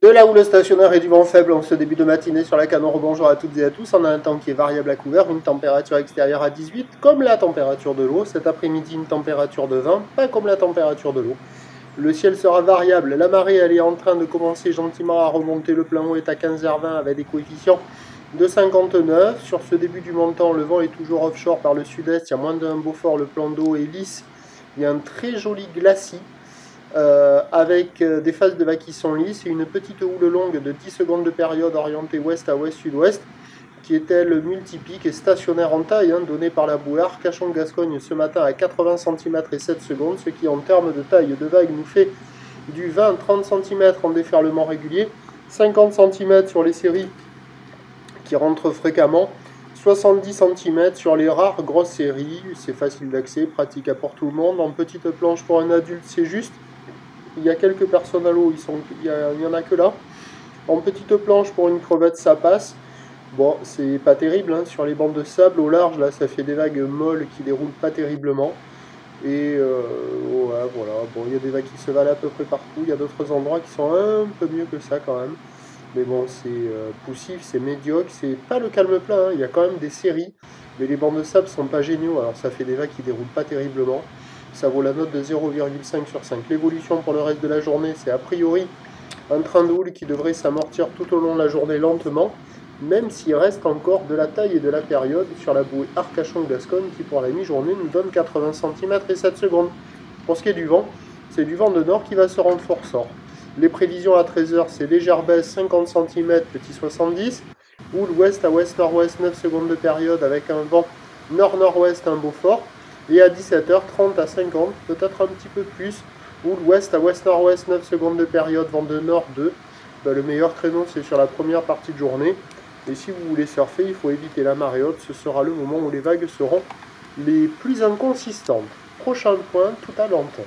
De la houle stationnaire et du vent faible en ce début de matinée sur la Canon. Bonjour à toutes et à tous. On a un temps qui est variable à couvert, une température extérieure à 18, comme la température de l'eau. Cet après-midi, une température de 20, pas comme la température de l'eau. Le ciel sera variable. La marée, elle est en train de commencer gentiment à remonter. Le plan haut est à 15h20 avec des coefficients de 59. Sur ce début du montant, le vent est toujours offshore par le sud-est. Il y a moins d'un Beaufort. Le plan d'eau est lisse. Il y a un très joli glacis. Avec des phases de vagues qui sont lisses et une petite houle longue de 10 secondes de période orientée ouest à ouest-sud-ouest qui est elle multipique et stationnaire en taille, donnée par la bouée Arcachon-Gascogne ce matin à 80 cm et 7 secondes, ce qui en termes de taille de vague nous fait du 20-30 cm en déferlement régulier, 50 cm sur les séries qui rentrent fréquemment, 70 cm sur les rares grosses séries. C'est facile d'accès, pratique pour tout le monde. En petite planche pour un adulte, c'est juste. Il y a quelques personnes à l'eau, il y en a que là. En petite planche pour une crevette, ça passe. Bon, c'est pas terrible, sur les bandes de sable au large, là, ça fait des vagues molles qui déroulent pas terriblement. Et ouais, voilà, bon, il y a des vagues qui se valent à peu près partout. Il y a d'autres endroits qui sont un peu mieux que ça quand même. Mais bon, c'est poussif, c'est médiocre, c'est pas le calme plein, il y a quand même des séries. Mais les bancs de sable sont pas géniaux, alors ça fait des vagues qui déroulent pas terriblement. Ça vaut la note de 0,5 sur 5. L'évolution pour le reste de la journée, c'est a priori un train de houle qui devrait s'amortir tout au long de la journée lentement, même s'il reste encore de la taille et de la période sur la bouée Arcachon-Gascogne qui pour la mi-journée nous donne 80 cm et 7 secondes. Pour ce qui est du vent, c'est du vent de nord qui va se rendre fort. Les prévisions à 13h, c'est légère baisse 50 cm, petit 70. Houle ouest à ouest-nord-ouest, 9 secondes de période avec un vent nord-nord-ouest, un Beaufort. Et à 17h, 30 à 50, peut-être un petit peu plus, houle ouest à ouest-nord-ouest, 9 secondes de période, vent de nord 2. Le meilleur créneau, c'est sur la première partie de journée. Et si vous voulez surfer, il faut éviter la marée haute. Ce sera le moment où les vagues seront les plus inconsistantes. Prochain point, tout à l'antenne.